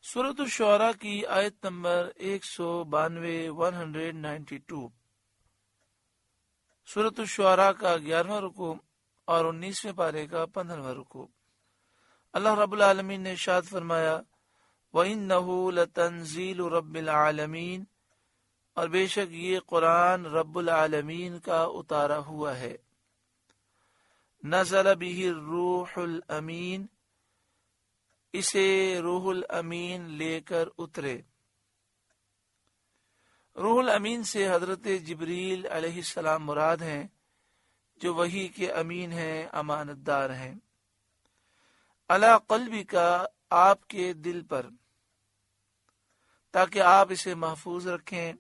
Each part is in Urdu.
سورۃ الشعراء کی آیت نمبر 192 سورۃ الشعراء کا 11واں رکوع اور 19ویں پارے کا 15واں رکوع۔ اللہ رب العالمین نے ارشاد فرمایا وَإِنَّهُ لَتَنزِيلُ رَبِّ الْعَالَمِينَ، اور بے شک یہ قرآن رب العالمین کا اتارا ہوا ہے۔ نزل به الروح الامین، اسے روح الامین لے کر اترے۔ روح الامین سے حضرت جبریل علیہ السلام مراد ہیں، جو وحی کے امین ہیں، امانت دار ہیں۔ علی قلبی کا، آپ کے دل پر، تاکہ آپ اسے محفوظ رکھیں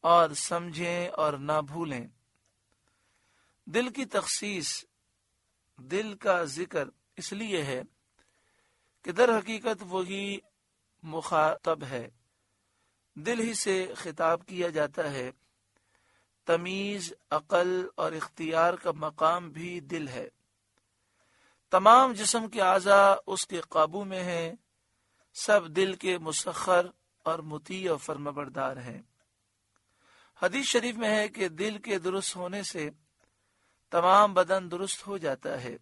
اور سمجھیں اور نہ بھولیں۔ دل کی تخصیص، دل کا ذکر اس لیے ہے کہ در حقیقت وہی مخاطب ہے، دل ہی سے خطاب کیا جاتا ہے۔ تمیز، عقل اور اختیار کا مقام بھی دل ہے۔ تمام جسم کے اعضاء اس کے قابو میں ہیں، سب دل کے مسخر اور مطیع و فرمانبردار ہیں۔ حدیث شریف میں ہے کہ دل کے درست ہونے سے تمام بدن درست ہو جاتا ہے،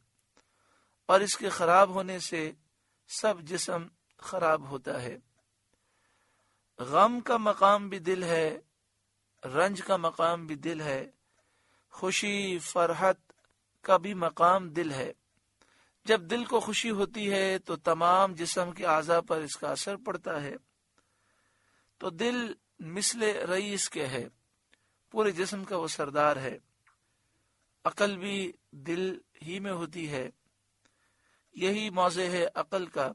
اور اس کے خراب ہونے سے سب جسم خراب ہوتا ہے۔ غم کا مقام بھی دل ہے، رنج کا مقام بھی دل ہے، خوشی فرحت کا بھی مقام دل ہے۔ جب دل کو خوشی ہوتی ہے تو تمام جسم کے اعضاء پر اس کا اثر پڑتا ہے۔ تو دل مثل رئیس کے ہے، پورے جسم کا وہ سردار ہے۔ عقل بھی دل ہی میں ہوتی ہے، یہی موضع ہے عقل کا۔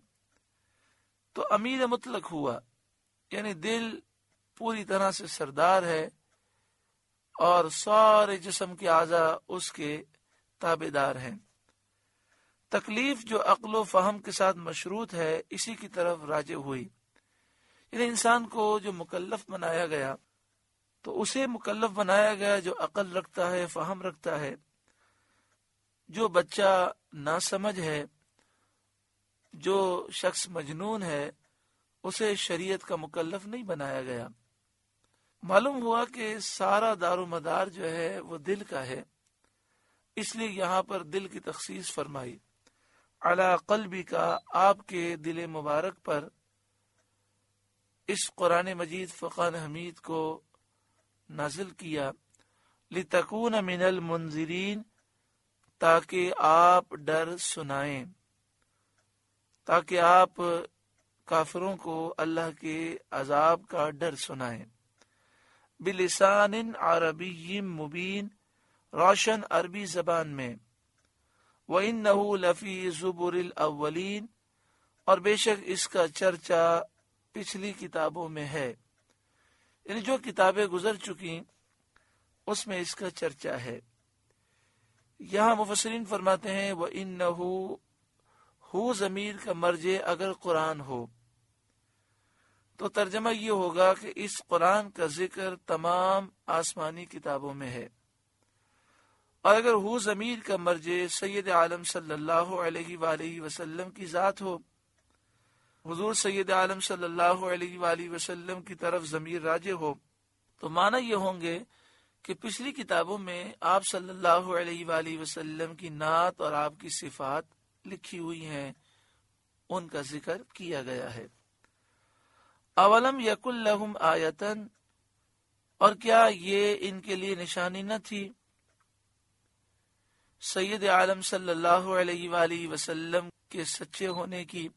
تو امیر مطلق ہوا، یعنی دل پوری طرح سے سردار ہے اور سارے جسم کے اعضاء اس کے تابع دار ہیں۔ تکلیف جو عقل و فہم کے ساتھ مشروط ہے، اسی کی طرف راجع ہوئی، یعنی انسان کو جو مکلف بنایا گیا تو اسے مکلف بنایا گیا جو عقل رکھتا ہے، فہم رکھتا ہے۔ جو بچہ ناسمجھ ہے، جو شخص مجنون ہے، اسے شریعت کا مکلف نہیں بنایا گیا۔ معلوم ہوا کہ سارا دار و مدار جو ہے وہ دل کا ہے، اس لیے یہاں پر دل کی تخصیص فرمائی۔ علی قلبی کا، آپ کے دل مبارک پر اس قرآن مجید فرقان حمید کو نازل کیا۔ لتکون من المنذرین، تاکہ آپ ڈر سنائیں، تاکہ آپ کافروں کو اللہ کے عذاب کا ڈر سنائیں۔ بلسان عربی مبین، روشن عربی زبان میں۔ وَإِنَّهُ لَفِي زُبُرِ الْأَوَّلِينَ، اور بے شک اس کا چرچا پچھلی کتابوں میں ہے، یعنی جو کتابیں گزر چکی اس میں اس کا چرچا ہے۔ یہاں مفسرین فرماتے ہیں وَإِنَّهُ، ہو ضمیر کا مرجع اگر قرآن ہو تو ترجمہ یہ ہوگا کہ اس قرآن کا ذکر تمام آسمانی کتابوں میں ہے، اور اگر ہو ضمیر کا مرجع سید عالم صلی اللہ علیہ وآلہ وسلم کی ذات ہو، حضور سید عالم صلی اللہ علیہ وآلہ وسلم کی طرف ضمیر راجع ہو، تو معنی یہ ہوں گے کہ پچھلی کتابوں میں آپ صلی اللہ علیہ وآلہ وسلم کی نعت اور آپ کی صفات لکھی ہوئی ہیں، ان کا ذکر کیا گیا ہے۔ اولم یکن لہم آیتن، اور کیا یہ ان کے لیے نشانی نہ تھی سید عالم صلی اللہ علیہ وآلہ وسلم کے سچے ہونے کی،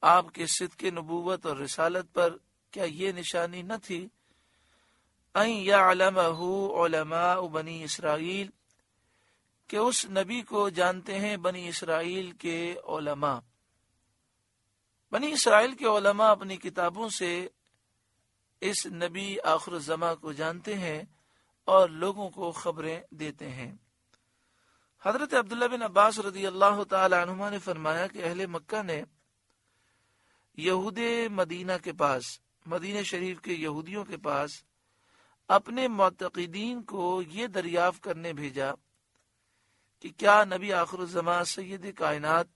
آپ کے صدق نبوت اور رسالت پر کیا یہ نشانی نہ تھی؟ ان یعلمہ علماء بنی اسرائیل، کہ اس نبی کو جانتے ہیں بنی اسرائیل کے علماء۔ بنی اسرائیل کے علماء اپنی کتابوں سے اس نبی آخر الزماں کو جانتے ہیں اور لوگوں کو خبریں دیتے ہیں۔ حضرت عبداللہ بن عباس رضی اللہ تعالی عنہما نے فرمایا کہ اہل مکہ نے یہود مدینہ کے پاس، مدینہ شریف کے یہودیوں کے پاس اپنے معتقدین کو یہ دریافت کرنے بھیجا کہ کیا نبی آخر الزماں سید کائنات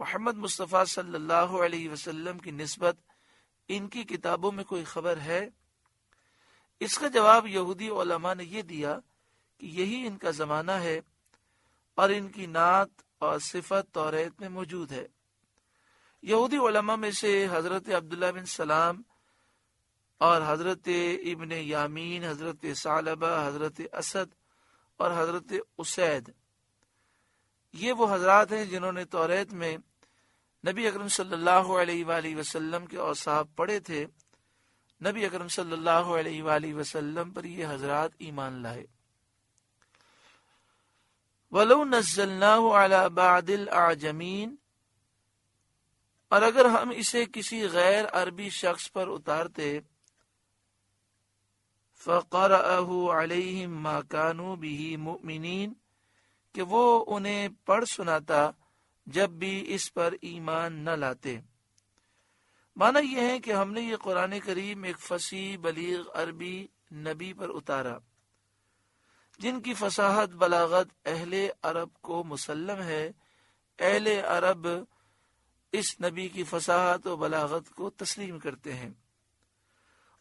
محمد مصطفیٰ صلی اللہ علیہ وسلم کی نسبت ان کی کتابوں میں کوئی خبر ہے؟ اس کا جواب یہودی علماء نے یہ دیا کہ یہی ان کا زمانہ ہے اور ان کی نعت اور صفت توریت میں موجود ہے۔ یہودی علماء میں سے حضرت عبداللہ بن سلام اور حضرت ابن یامین، حضرت ثعلبہ، حضرت اسد اور حضرت اسید، یہ وہ حضرات ہیں جنہوں نے توریت میں نبی اکرم صلی اللہ علیہ وآلہ وسلم کے اوصاف پڑھے تھے۔ نبی اکرم صلی اللہ علیہ وآلہ وسلم پر یہ حضرات ایمان لائے۔ وَلَوْ نَزَّلْنَاهُ عَلَى بَعْضِ الْأَعْجَمِينَ، اور اگر ہم اسے کسی غیر عربی شخص پر اتارتے، فَقَرَأَهُ عَلَيْهِمْ مَا كَانُوا بِهِ مُؤْمِنِينَ، کہ وہ انہیں پڑھ سناتا جب بھی اس پر ایمان نہ لاتے۔ معنی یہ ہے کہ ہم نے یہ قرآن کریم ایک فصیح بلیغ عربی نبی پر اتارا جن کی فصاحت بلاغت اہل عرب کو مسلم ہے۔ اہل عرب اس نبی کی فصاحت و بلاغت کو تسلیم کرتے ہیں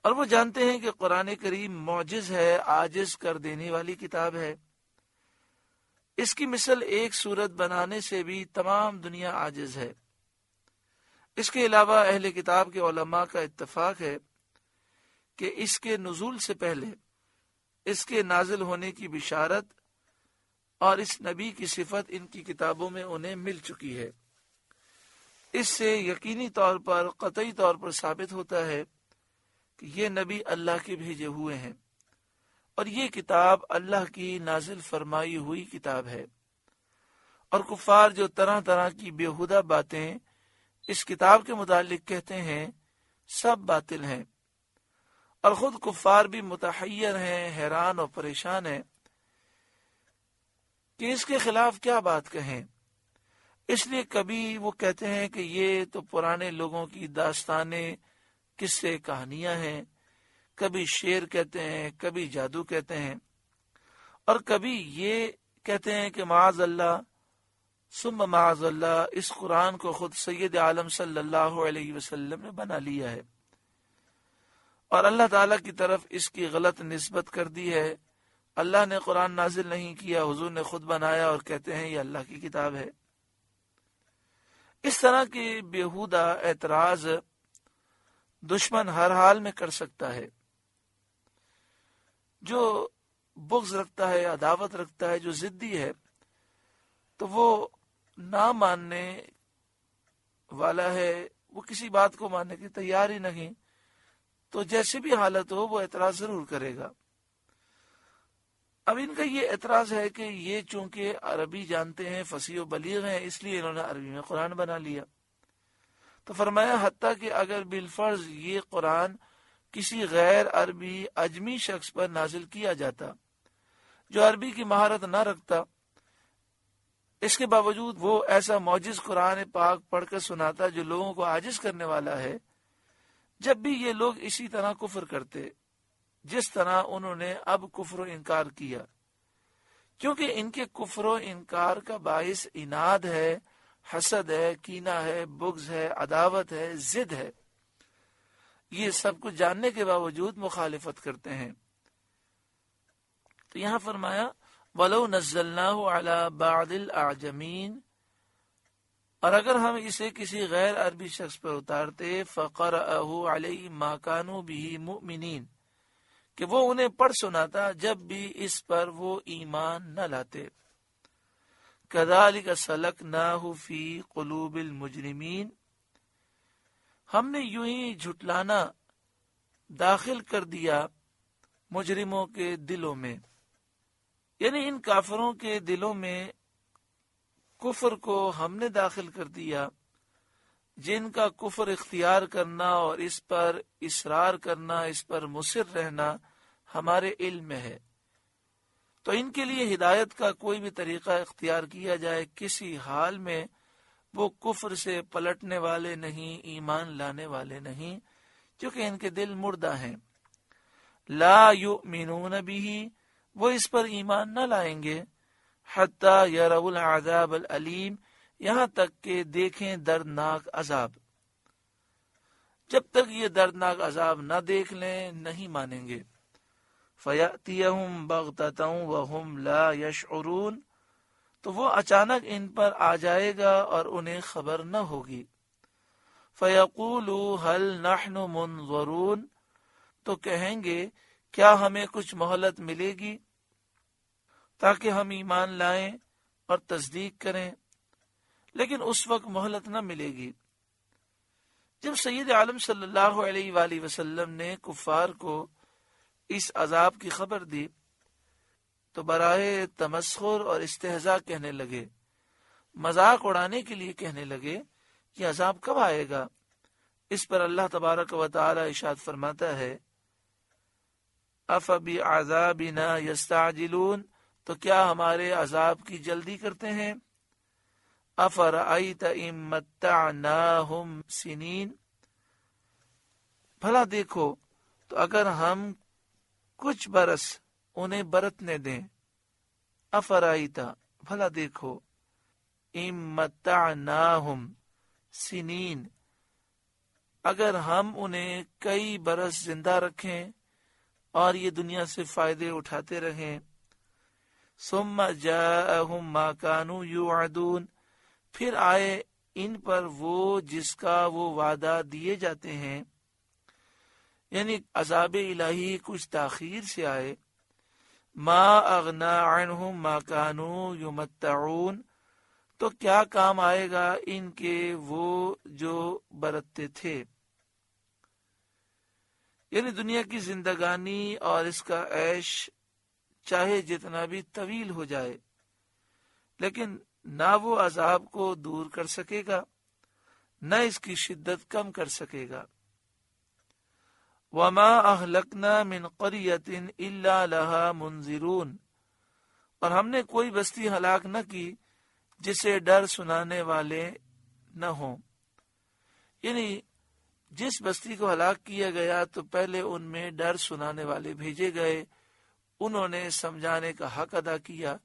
اور وہ جانتے ہیں کہ قرآن کریم معجز ہے، عاجز کر دینے والی کتاب ہے۔ اس کی مثل ایک صورت بنانے سے بھی تمام دنیا عاجز ہے۔ اس کے علاوہ اہل کتاب کے علماء کا اتفاق ہے کہ اس کے نزول سے پہلے اس کے نازل ہونے کی بشارت اور اس نبی کی صفت ان کی کتابوں میں انہیں مل چکی ہے۔ اس سے یقینی طور پر، قطعی طور پر ثابت ہوتا ہے کہ یہ نبی اللہ کے بھیجے ہوئے ہیں اور یہ کتاب اللہ کی نازل فرمائی ہوئی کتاب ہے، اور کفار جو طرح طرح کی بیہودہ باتیں اس کتاب کے متعلق کہتے ہیں سب باطل ہیں، اور خود کفار بھی متحیر ہیں، حیران اور پریشان ہیں کہ اس کے خلاف کیا بات کہیں۔ اس لیے کبھی وہ کہتے ہیں کہ یہ تو پرانے لوگوں کی داستانیں، قصے، کہانیاں ہیں، کبھی شعر کہتے ہیں، کبھی جادو کہتے ہیں، اور کبھی یہ کہتے ہیں کہ معاذ اللہ ثم معاذ اللہ، اس قرآن کو خود سید عالم صلی اللہ علیہ وسلم نے بنا لیا ہے اور اللہ تعالیٰ کی طرف اس کی غلط نسبت کر دی ہے۔ اللہ نے قرآن نازل نہیں کیا، حضور نے خود بنایا، اور کہتے ہیں یہ اللہ کی کتاب ہے۔ اس طرح کے بیہودہ اعتراض دشمن ہر حال میں کر سکتا ہے۔ جو بغض رکھتا ہے، عداوت رکھتا ہے، جو ضدی ہے، تو وہ نہ ماننے والا ہے، وہ کسی بات کو ماننے کی تیار ہی نہیں، تو جیسی بھی حالت ہو وہ اعتراض ضرور کرے گا۔ اب ان کا یہ اعتراض ہے کہ یہ چونکہ عربی جانتے ہیں، فصیح و بلیغ ہیں، اس لیے انہوں نے عربی میں قرآن بنا لیا۔ تو فرمایا حتیٰ کہ اگر بالفرض یہ قرآن کسی غیر عربی اجمی شخص پر نازل کیا جاتا جو عربی کی مہارت نہ رکھتا، اس کے باوجود وہ ایسا معجز قرآن پاک پڑھ کر سناتا جو لوگوں کو عاجز کرنے والا ہے، جب بھی یہ لوگ اسی طرح کفر کرتے جس طرح انہوں نے اب کفر و انکار کیا، کیونکہ ان کے کفر و انکار کا باعث عناد ہے، حسد ہے، کینہ ہے، بغض ہے، عداوت ہے، ضد ہے۔ یہ سب کچھ جاننے کے باوجود مخالفت کرتے ہیں۔ تو یہاں فرمایا وَلَوْ نَزَّلْنَاهُ عَلَى بَعْضِ الْأَعْجَمِينَ، اور اگر ہم اسے کسی غیر عربی شخص پر اتارتے، فَقَرَأَهُ عَلَيْهِ مَا كَانُوا بِهِ مُؤْمِنِينَ، کہ وہ انہیں پڑھ سناتا جب بھی اس پر وہ ایمان نہ لاتے۔ كَذَلِكَ سَلَكْنَاهُ فِي قُلُوبِ الْمُجْرِمِينَ، ہم نے یوں ہی جھٹلانا داخل کر دیا مجرموں کے دلوں میں، یعنی ان کافروں کے دلوں میں کفر کو ہم نے داخل کر دیا، جن کا کفر اختیار کرنا اور اس پر اصرار کرنا، اس پر مصر رہنا ہمارے علم میں ہے۔ تو ان کے لیے ہدایت کا کوئی بھی طریقہ اختیار کیا جائے، کسی حال میں وہ کفر سے پلٹنے والے نہیں، ایمان لانے والے نہیں، کیونکہ ان کے دل مردہ ہیں۔ لا یؤمنون بھی، وہ اس پر ایمان نہ لائیں گے، حتی یروا العذاب العلیم، یہاں تک کہ دیکھیں دردناک عذاب۔ جب تک یہ دردناک عذاب نہ دیکھ لیں نہیں مانیں گے۔ فَيَأْتِيَهُمْ بَغْتَةً وَهُمْ لَا يَشْعُرُونَ، تو وہ اچانک ان پر آ جائے گا اور انہیں خبر نہ ہوگی۔ فَيَقُولُوا هَلْ نَحْنُ مُنظَرُونَ، تو کہیں گے کیا ہمیں کچھ مہلت ملے گی تاکہ ہم ایمان لائیں اور تصدیق کریں، لیکن اس وقت مہلت نہ ملے گی۔ جب سید عالم صلی اللہ علیہ وآلہ وسلم نے کفار کو اس عذاب کی خبر دی تو برائے تمسخر اور استہزاء کہنے لگے، مذاق اڑانے کے لیے کہنے لگے کہ عذاب کب آئے گا؟ اس پر اللہ تبارک و تعالی ارشاد فرماتا ہے، أَفَبِعَذَابِنَا يَسْتَعْجِلُونَ، تو کیا ہمارے عذاب کی جلدی کرتے ہیں؟ أَفَرَأَيْتَ إِن مَّتَّعْنَاهُمْ سِنِينَ، بھلا دیکھو تو اگر ہم کچھ برس انہیں برتنے دیں، أَفَرَأَيْتَ، بھلا دیکھو، إِن مَّتَّعْنَاهُمْ سِنِينَ، اگر ہم انہیں کئی برس زندہ رکھیں اور یہ دنیا سے فائدے اٹھاتے رہیں، ثم جاءہم ما کانوا یوعدون، پھر آئے ان پر وہ جس کا وہ وعدہ دیے جاتے ہیں، یعنی عذاب الہی کچھ تاخیر سے آئے، ما اغنا عنہم ما کانوا یمتعون، تو کیا کام آئے گا ان کے وہ جو برتتے تھے، یعنی دنیا کی زندگانی اور اس کا عیش چاہے جتنا بھی طویل ہو جائے لیکن نہ وہ عذاب کو دور کر سکے گا نہ اس کی شدت کم کر سکے گا۔ وما اہلکنا من قریۃ الا لها منذرون، اور ہم نے کوئی بستی ہلاک نہ کی جسے ڈر سنانے والے نہ ہوں، یعنی جس بستی کو ہلاک کیا گیا تو پہلے ان میں ڈر سنانے والے بھیجے گئے، انہوں نے سمجھانے کا حق ادا کیا،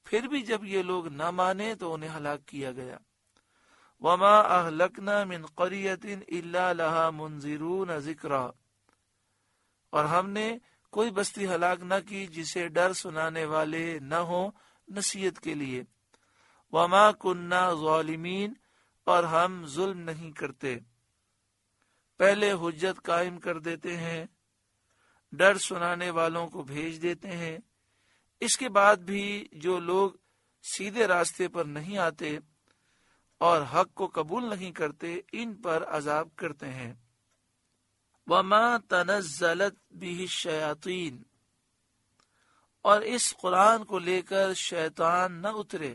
پھر بھی جب یہ لوگ نہ مانے تو انہیں ہلاک کیا گیا۔ وما اہلکنا من قریۃ الا لها منذرون ذکرا، اور ہم نے کوئی بستی ہلاک نہ کی جسے ڈر سنانے والے نہ ہوں نصیحت کے لیے۔ وما کننا ظالمین، اور ہم ظلم نہیں کرتے، پہلے حجت قائم کر دیتے ہیں، ڈر سنانے والوں کو بھیج دیتے ہیں، اس کے بعد بھی جو لوگ سیدھے راستے پر نہیں آتے اور حق کو قبول نہیں کرتے ان پر عذاب کرتے ہیں۔ وما تنزلت به الشیاطین، اور اس قرآن کو لے کر شیطان نہ اترے،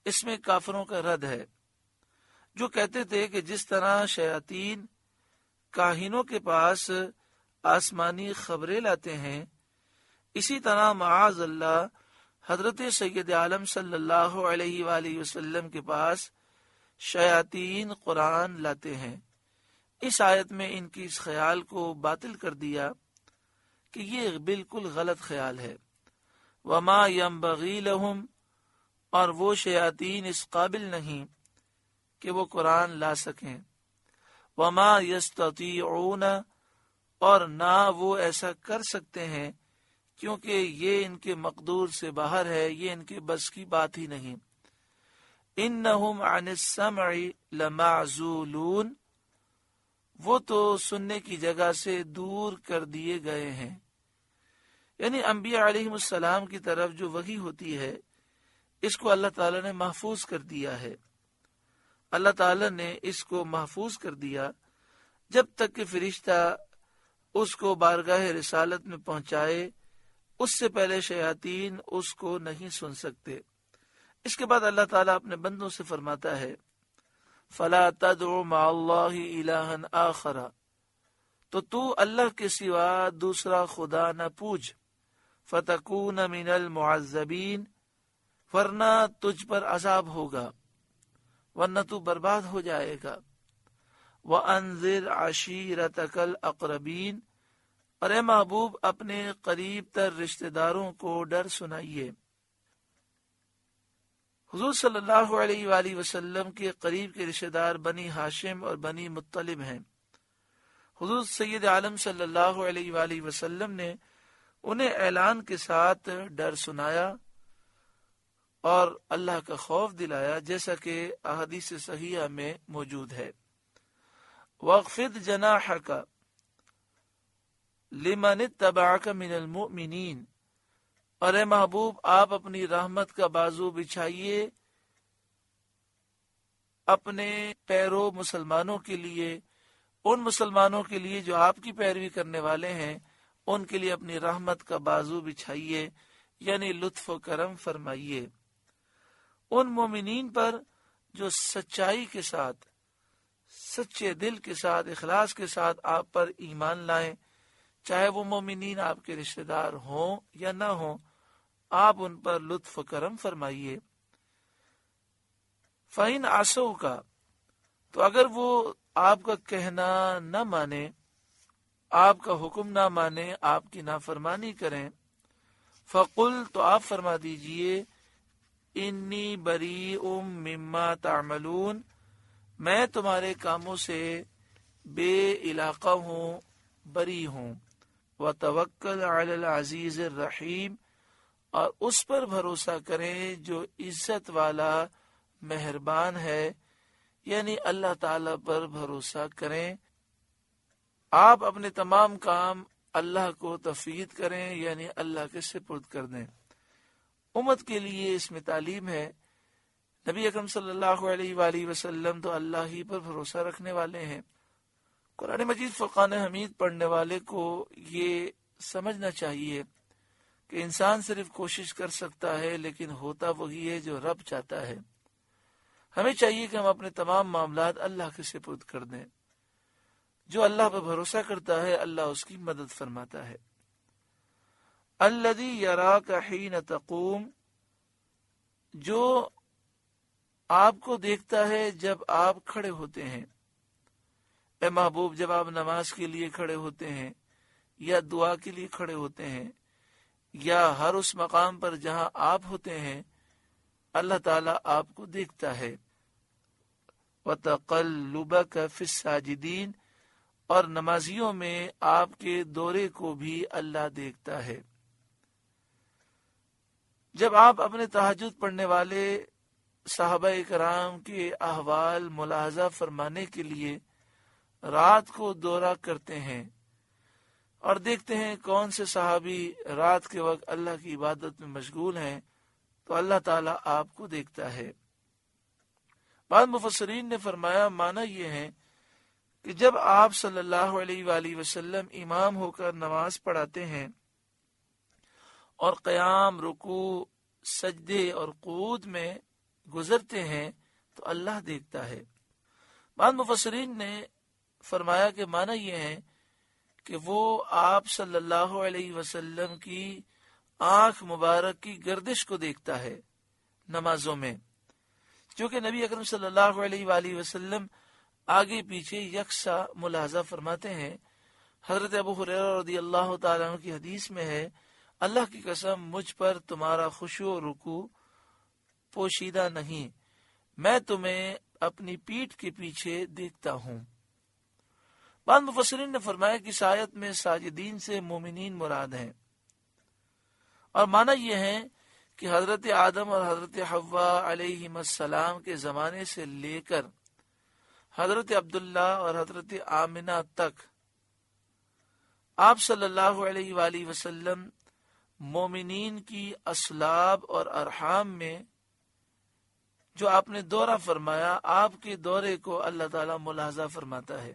اس میں کافروں کا رد ہے جو کہتے تھے کہ جس طرح شیاطین کاہنوں کے پاس آسمانی خبریں لاتے ہیں، اسی طرح معاذ اللہ حضرت سید عالم صلی اللہ علیہ وآلہ وسلم کے پاس شیاطین قرآن لاتے ہیں۔ اس آیت میں ان کی اس خیال کو باطل کر دیا کہ یہ بالکل غلط خیال ہے۔ وما ينبغی لہم، اور وہ شیاطین اس قابل نہیں کہ وہ قرآن لا سکیں۔ وما یستطیعون، اور نہ وہ ایسا کر سکتے ہیں کیونکہ یہ ان کے مقدور سے باہر ہے، یہ ان کے بس کی بات ہی نہیں۔ انہم عن السمع لمعزولون، وہ تو سننے کی جگہ سے دور کر دیے گئے ہیں، یعنی انبیاء علیہم السلام کی طرف جو وحی ہوتی ہے اس کو اللہ تعالیٰ نے محفوظ کر دیا ہے۔ اللہ تعالیٰ نے اس کو محفوظ کر دیا جب تک کہ فرشتہ اس کو بارگاہ رسالت میں پہنچائے، اس سے پہلے شیاطین اس کو نہیں سن سکتے۔ اس کے بعد اللہ تعالیٰ اپنے بندوں سے فرماتا ہے، فَلَا تَدْعُ مَعَ اللَّهِ إِلَٰهًا آخَرَ، تو اللہ کے سوا دوسرا خدا نہ پوج، فَتَكُونَ مِنَ الْمُعَذَّبِينَ، ورنہ تجھ پر عذاب ہوگا، ورنہ تو برباد ہو جائے گا۔ وَأَنذِرْ عَشِيرَتَكَ الْأَقْرَبِينَ، اور اے محبوب اپنے قریب تر رشتہ داروں کو ڈر سنائیے۔ حضور صلی اللہ علیہ وآلہ وسلم کے قریب کے رشتہ دار بنی ہاشم اور بنی مطلب ہیں۔ حضور سید عالم صلی اللہ علیہ وآلہ وسلم نے انہیں اعلان کے ساتھ ڈر سنایا اور اللہ کا خوف دلایا، جیسا کہ احادیث صحیحہ میں موجود ہے۔ وَاخْفِضْ جَنَاحَكَ لِمَنِ اتَّبَعَكَ مِنَ الْمُؤْمِنِينَ، اور اے محبوب آپ اپنی رحمت کا بازو بچھائیے اپنے پیرو مسلمانوں کے لیے، ان مسلمانوں کے لیے جو آپ کی پیروی کرنے والے ہیں، ان کے لیے اپنی رحمت کا بازو بچھائیے، یعنی لطف و کرم فرمائیے ان مومنین پر جو سچائی کے ساتھ، سچے دل کے ساتھ، اخلاص کے ساتھ آپ پر ایمان لائیں، چاہے وہ مومنین آپ کے رشتہ دار ہوں یا نہ ہوں، آپ ان پر لطف و کرم فرمائیے۔ فَإِنْ عَصَوْكَ، تو اگر وہ آپ کا کہنا نہ مانے، آپ کا حکم نہ مانے، آپ کی نافرمانی کریں، فَقُلْ، تو آپ فرما دیجئے، انی بریء مما تعملون، میں تمہارے کاموں سے بے علاقہ ہوں، بری ہوں۔ وَتَوَكَّلْ عَلَى الْعَزِيزِ الرَّحِيمِ، اور اس پر بھروسہ کریں جو عزت والا مہربان ہے، یعنی اللہ تعالی پر بھروسہ کریں۔ آپ اپنے تمام کام اللہ کو تفویض کریں، یعنی اللہ کے سپرد کر دیں۔ امت کے لیے اس میں تعلیم ہے۔ نبی اکرم صلی اللہ علیہ وآلہ وسلم تو اللہ ہی پر بھروسہ رکھنے والے ہیں۔ قرآن مجید فرقان حمید پڑھنے والے کو یہ سمجھنا چاہیے کہ انسان صرف کوشش کر سکتا ہے، لیکن ہوتا وہی ہے جو رب چاہتا ہے۔ ہمیں چاہیے کہ ہم اپنے تمام معاملات اللہ کے سپرد کر دیں۔ جو اللہ پر بھروسہ کرتا ہے، اللہ اس کی مدد فرماتا ہے۔ الذی یراک حین تقوم، جو آپ کو دیکھتا ہے جب آپ کھڑے ہوتے ہیں۔ اے محبوب، جب آپ نماز کے لیے کھڑے ہوتے ہیں یا دعا کے لیے کھڑے ہوتے ہیں یا ہر اس مقام پر جہاں آپ ہوتے ہیں، اللہ تعالیٰ آپ کو دیکھتا ہے۔ وَتَقَلُّبَكَ فِي السَّاجِدِينَ، اور نمازیوں میں آپ کے دورے کو بھی اللہ دیکھتا ہے۔ جب آپ اپنے تہجد پڑھنے والے صحابہ کرام کے احوال ملاحظہ فرمانے کے لیے رات کو دورہ کرتے ہیں اور دیکھتے ہیں کون سے صحابی رات کے وقت اللہ کی عبادت میں مشغول ہیں، تو اللہ تعالیٰ آپ کو دیکھتا ہے۔ بعض مفسرین نے فرمایا معنی یہ ہے کہ جب آپ صلی اللہ علیہ وآلہ وسلم امام ہو کر نماز پڑھاتے ہیں اور قیام، رکوع، سجدے اور قعود میں گزرتے ہیں تو اللہ دیکھتا ہے۔ بعض مفسرین نے فرمایا کہ معنی یہ ہے کہ وہ آپ صلی اللہ علیہ وسلم کی آنکھ مبارک کی گردش کو دیکھتا ہے نمازوں میں، چونکہ نبی اکرم صلی اللہ علیہ وآلہ وسلم آگے پیچھے یکساں ملاحظہ فرماتے ہیں۔ حضرت ابو ہریرہ رضی اللہ تعالیٰ عنہ کی حدیث میں ہے، اللہ کی قسم مجھ پر تمہارا خشوع و رکوع پوشیدہ نہیں، میں تمہیں اپنی پیٹھ کے پیچھے دیکھتا ہوں۔ بعض مفسرین نے فرمایا کہ اس آیت میں ساجدین سے مومنین مراد ہیں، اور معنی یہ ہے کہ حضرت آدم اور حضرت حوا علیہم السلام کے زمانے سے لے کر حضرت عبداللہ اور حضرت آمنہ تک آپ صلی اللہ علیہ وآلہ وسلم مومنین کی اصلاب اور ارحام میں جو آپ نے دورہ فرمایا، آپ کے دورے کو اللہ تعالیٰ ملاحظہ فرماتا ہے۔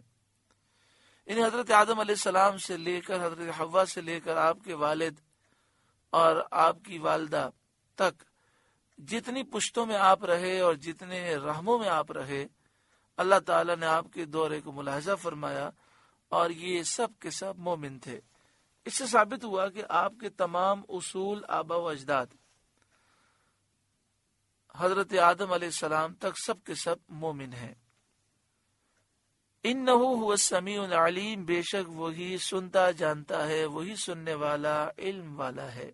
یعنی حضرت آدم علیہ السلام سے لے کر حضرت حوا سے لے کر آپ کے والد اور آپ کی والدہ تک جتنی پشتوں میں آپ رہے اور جتنے رحموں میں آپ رہے، اللہ تعالیٰ نے آپ کے دورے کو ملاحظہ فرمایا، اور یہ سب کے سب مومن تھے۔ اس سے ثابت ہوا کہ آپ کے تمام اصول، آبا و اجداد حضرت آدم علیہ السلام تک سب کے سب مومن ہیں۔ انہ هو السمیع العلیم، بے شک وہی سنتا جانتا ہے، وہی سننے والا، علم والا ہے۔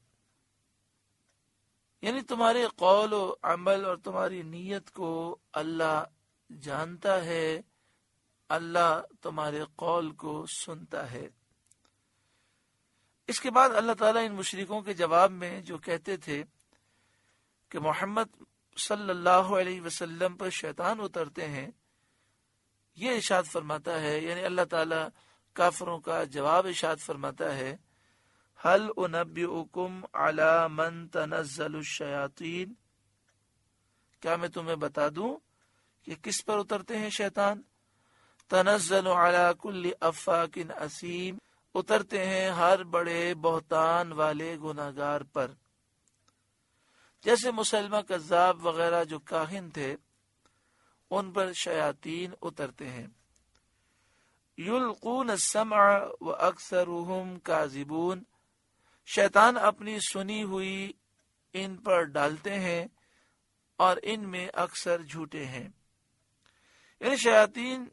یعنی تمہارے قول و عمل اور تمہاری نیت کو اللہ جانتا ہے، اللہ تمہارے قول کو سنتا ہے۔ اس کے بعد اللہ تعالیٰ ان مشرکوں کے جواب میں جو کہتے تھے کہ محمد صلی اللہ علیہ وسلم پر شیطان اترتے ہیں، یہ ارشاد فرماتا ہے، یعنی اللہ تعالیٰ کافروں کا جواب ارشاد فرماتا ہے، هل انبئکم علی من تنزل الشیاطین، کیا میں تمہیں بتا دوں کہ کس پر اترتے ہیں شیطان؟ تنزل علی کل افاک اثیم، اترتے ہیں ہر بڑے بہتان والے گناہگار پر، جیسے مسلمہ کذاب وغیرہ جو کاہن تھے ان پر شیاطین اترتے ہیں۔ یلقون السمع واکثرهم کاذبون، شیطان اپنی سنی ہوئی ان پر ڈالتے ہیں اور ان میں اکثر جھوٹے ہیں۔ یعنی شیاطین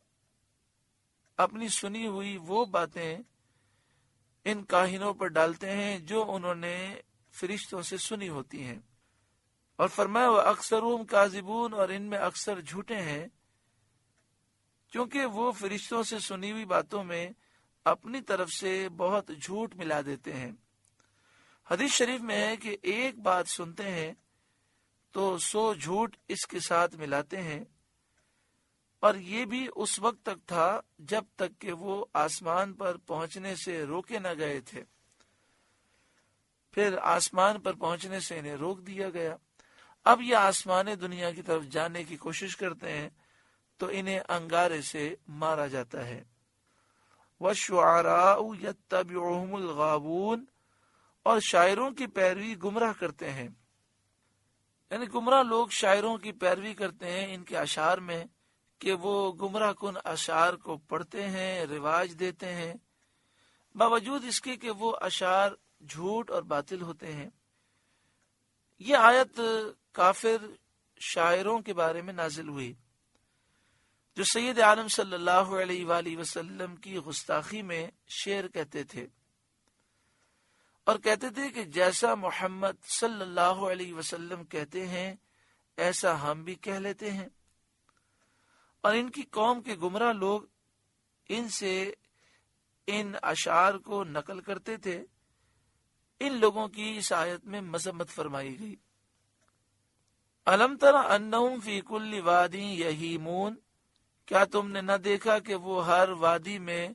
اپنی سنی ہوئی وہ باتیں ان کاہنوں پر ڈالتے ہیں جو انہوں نے فرشتوں سے سنی ہوتی ہیں، اور فرمایا وَأَكْثَرُهُمْ كَاذِبُونَ، اور ان میں اکثر جھوٹے ہیں، کیونکہ وہ فرشتوں سے سنی ہوئی باتوں میں اپنی طرف سے بہت جھوٹ ملا دیتے ہیں۔ حدیث شریف میں ہے کہ ایک بات سنتے ہیں تو 100 جھوٹ اس کے ساتھ ملاتے ہیں، اور یہ بھی اس وقت تک تھا جب تک کہ وہ آسمان پر پہنچنے سے روکے نہ گئے تھے، پھر آسمان پر پہنچنے سے انہیں روک دیا گیا۔ اب یہ آسمان دنیا کی طرف جانے کی کوشش کرتے ہیں تو انہیں انگارے سے مارا جاتا ہے۔ وَالشُّعَرَاءُ يَتَّبِعُهُمُ الْغَاوُونَ، اور شاعروں کی پیروی گمراہ کرتے ہیں، یعنی گمراہ لوگ شاعروں کی پیروی کرتے ہیں ان کے اشعار میں کہ وہ گمراہ کن اشعار کو پڑھتے ہیں، رواج دیتے ہیں، باوجود اس کے کہ وہ اشعار جھوٹ اور باطل ہوتے ہیں۔ یہ آیت کافر شاعروں کے بارے میں نازل ہوئی جو سید عالم صلی اللہ علیہ وآلہ وسلم کی گستاخی میں شعر کہتے تھے، اور کہتے تھے کہ جیسا محمد صلی اللہ علیہ وسلم کہتے ہیں ایسا ہم بھی کہہ لیتے ہیں، اور ان کی قوم کے گمراہ لوگ ان سے ان اشعار کو نقل کرتے تھے۔ ان لوگوں کی اس آیت میں مذمت فرمائی گئی۔ الم تر انہم فی کل وادی یہیمون، کیا تم نے نہ دیکھا کہ وہ ہر وادی میں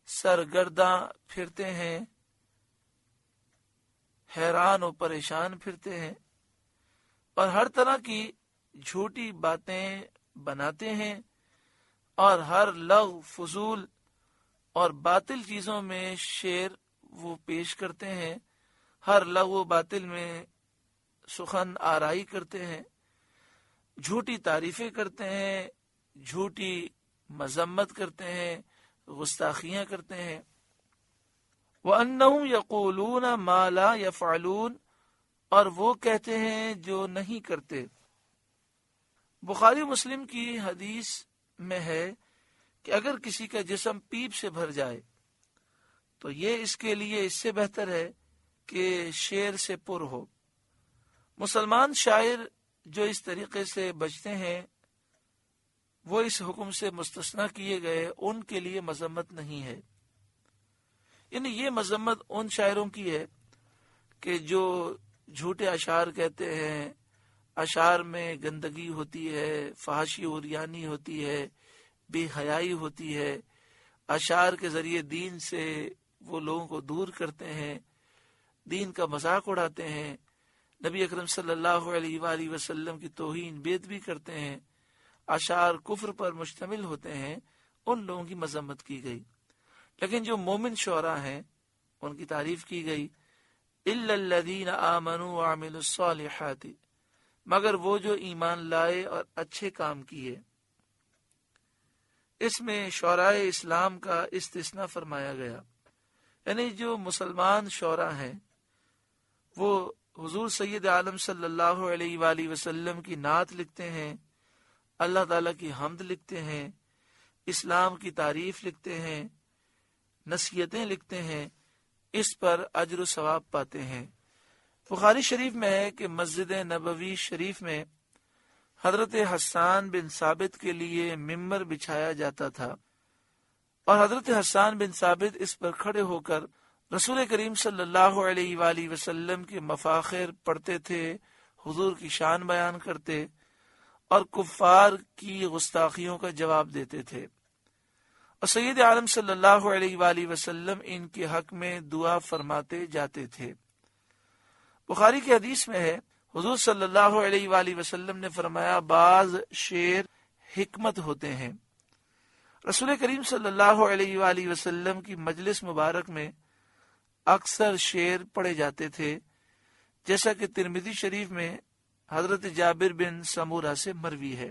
سرگرداں پھرتے ہیں، حیران و پریشان پھرتے ہیں، اور ہر طرح کی جھوٹی باتیں بناتے ہیں، اور ہر لغو فضول اور باطل چیزوں میں شعر وہ پیش کرتے ہیں، ہر لغو باطل میں سخن آرائی کرتے ہیں، جھوٹی تعریفیں کرتے ہیں، جھوٹی مذمت کرتے ہیں، گستاخیاں کرتے ہیں۔ وَأَنَّهُمْ يَقُولُونَ مَا لَا يَفْعَلُونَ، اور وہ کہتے ہیں جو نہیں کرتے۔ بخاری مسلم کی حدیث میں ہے کہ اگر کسی کا جسم پیپ سے بھر جائے تو یہ اس کے لیے اس سے بہتر ہے کہ شعر سے پر ہو۔ مسلمان شاعر جو اس طریقے سے بچتے ہیں وہ اس حکم سے مستثنی کیے گئے، ان کے لیے مذمت نہیں ہے۔ یعنی یہ مذمت ان شاعروں کی ہے کہ جو جھوٹے اشعار کہتے ہیں، اشعار میں گندگی ہوتی ہے، فحاشی و عریانی ہوتی ہے، بے حیائی ہوتی ہے، اشعار کے ذریعے دین سے وہ لوگوں کو دور کرتے ہیں، دین کا مذاق اڑاتے ہیں، نبی اکرم صلی اللہ علیہ وآلہ وسلم کی توہین بیت بھی کرتے ہیں، اشعار کفر پر مشتمل ہوتے ہیں، ان لوگوں کی مذمت کی گئی۔ لیکن جو مومن شعراء ہیں ان کی تعریف کی گئی، الا الذین آمنوا وعملوا الصالحات، مگر وہ جو ایمان لائے اور اچھے کام کیے۔ اس میں شعراء اسلام کا استثناء فرمایا گیا، یعنی جو مسلمان شعراء ہیں وہ حضور سید عالم صلی اللہ علیہ وآلہ وسلم کی نعت لکھتے ہیں، اللہ تعالیٰ کی حمد لکھتے ہیں، اسلام کی تعریف لکھتے ہیں، نصیحتیں لکھتے ہیں، اس پر اجر و ثواب پاتے ہیں۔ بخاری شریف میں ہے کہ مسجد نبوی شریف میں حضرت حسان بن ثابت کے لیے ممبر بچھایا جاتا تھا اور حضرت حسان بن ثابت اس پر کھڑے ہو کر رسول کریم صلی اللہ علیہ وآلہ وسلم کے مفاخر پڑھتے تھے، حضور کی شان بیان کرتے اور کفار کی گستاخیوں کا جواب دیتے تھے، اور سید عالم صلی اللہ علیہ وآلہ وسلم ان کے حق میں دعا فرماتے جاتے تھے۔ بخاری کی حدیث میں ہے، حضور صلی اللہ علیہ وآلہ وسلم نے فرمایا، بعض شعر حکمت ہوتے ہیں۔ رسول کریم صلی اللہ علیہ وآلہ وسلم کی مجلس مبارک میں اکثر شعر پڑھے جاتے تھے، جیسا کہ ترمذی شریف میں حضرت جابر بن سمورہ سے مروی ہے۔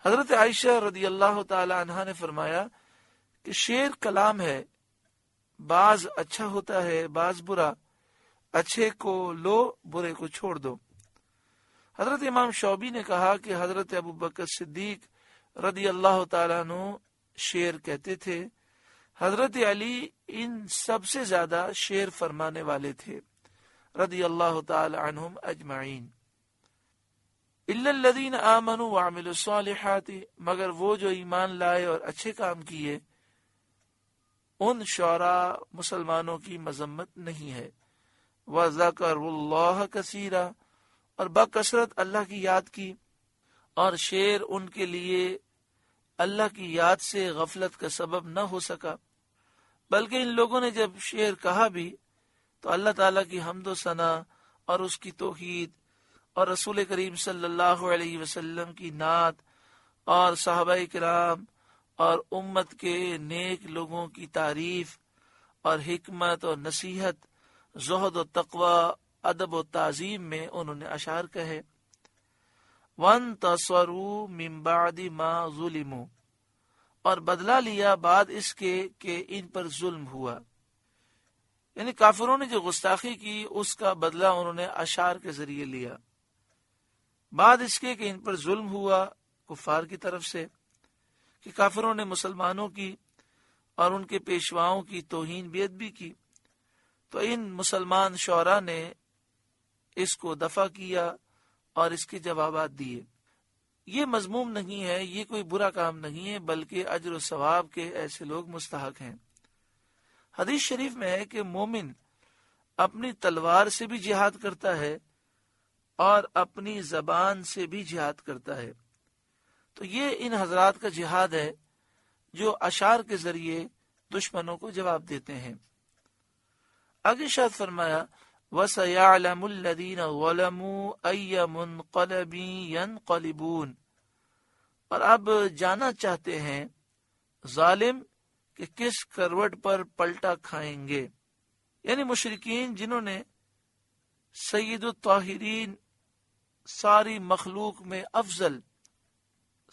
حضرت عائشہ رضی اللہ تعالی عنہا نے فرمایا کہ شعر کلام ہے، بعض اچھا ہوتا ہے، بعض برا، اچھے کو لو، برے کو چھوڑ دو۔ حضرت امام شعبی نے کہا کہ حضرت ابو بکر صدیق رضی اللہ تعالیٰ عنہ شعر کہتے تھے، حضرت علی ان سب سے زیادہ شعر فرمانے والے تھے رضی اللہ تعالی عنہم اجمعین۔ الا الذین آمنوا وعملوا الصالحات، مگر وہ جو ایمان لائے اور اچھے کام کیے، ان شعراء مسلمانوں کی مذمت نہیں ہے۔ وَذَكَرُوا اللَّهَ كَثِيرًا، اور بکثرت اللہ کی یاد کی، اور شعر ان کے لیے اللہ کی یاد سے غفلت کا سبب نہ ہو سکا، بلکہ ان لوگوں نے جب شعر کہا بھی تو اللہ تعالیٰ کی حمد و ثنا اور اس کی توحید اور رسول کریم صلی اللہ علیہ وسلم کی نعت اور صحابہ کرام اور امت کے نیک لوگوں کی تعریف اور حکمت اور نصیحت، زہد و تقوی، ادب و تعظیم میں انہوں نے اشعار کہے۔ وَانْتَصَرُوا مِنْ بَعْدِ مَا ظُلِمُوا، اور بدلہ لیا بعد اس کے کہ ان پر ظلم ہوا، یعنی کافروں نے جو گستاخی کی اس کا بدلہ انہوں نے اشعار کے ذریعے لیا، بعد اس کے کہ ان پر ظلم ہوا کفار کی طرف سے، کہ کافروں نے مسلمانوں کی اور ان کے پیشواؤں کی توہین بے ادبی کی، تو ان مسلمان شعراء نے اس کو دفع کیا اور اس کے جوابات دیے۔ یہ مذموم نہیں ہے، یہ کوئی برا کام نہیں ہے، بلکہ اجر و ثواب کے ایسے لوگ مستحق ہیں۔ حدیث شریف میں ہے کہ مومن اپنی تلوار سے بھی جہاد کرتا ہے اور اپنی زبان سے بھی جہاد کرتا ہے، تو یہ ان حضرات کا جہاد ہے جو اشعار کے ذریعے دشمنوں کو جواب دیتے ہیں۔ آگے ارشاد فرمایا، وَسَيَعْلَمُ الَّذِينَ ظَلَمُوا أَيَّ مُنْقَلَبٍ يَنْقَلِبُونَ، اور اب جانا چاہتے ہیں ظالم کہ کس کروٹ پر پلٹا کھائیں گے، یعنی مشرکین جنہوں نے سید الطاہرین، ساری مخلوق میں افضل،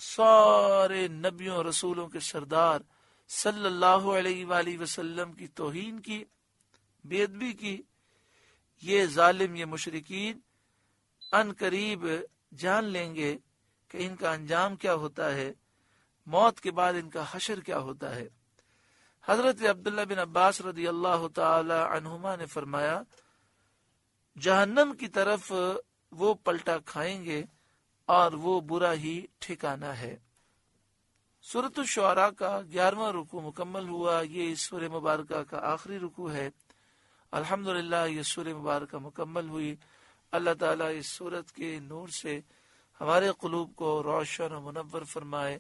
سارے نبیوں رسولوں کے سردار صلی اللہ علیہ وآلہ وسلم کی توہین کی، بے ادبی کی، یہ ظالم، یہ مشرکین ان قریب جان لیں گے کہ ان کا انجام کیا ہوتا ہے، موت کے بعد ان کا حشر کیا ہوتا ہے۔ حضرت عبداللہ بن عباس رضی اللہ تعالی عنہما نے فرمایا، جہنم کی طرف وہ پلٹا کھائیں گے اور وہ برا ہی ٹھکانہ ہے۔ سورۃ الشعراء کا 11واں رکوع مکمل ہوا۔ یہ اس سورہ مبارکہ کا آخری رکوع ہے۔ الحمدللہ یہ سورہ مبارکہ مکمل ہوئی۔ اللہ تعالیٰ اس سورت کے نور سے ہمارے قلوب کو روشن و منور فرمائے۔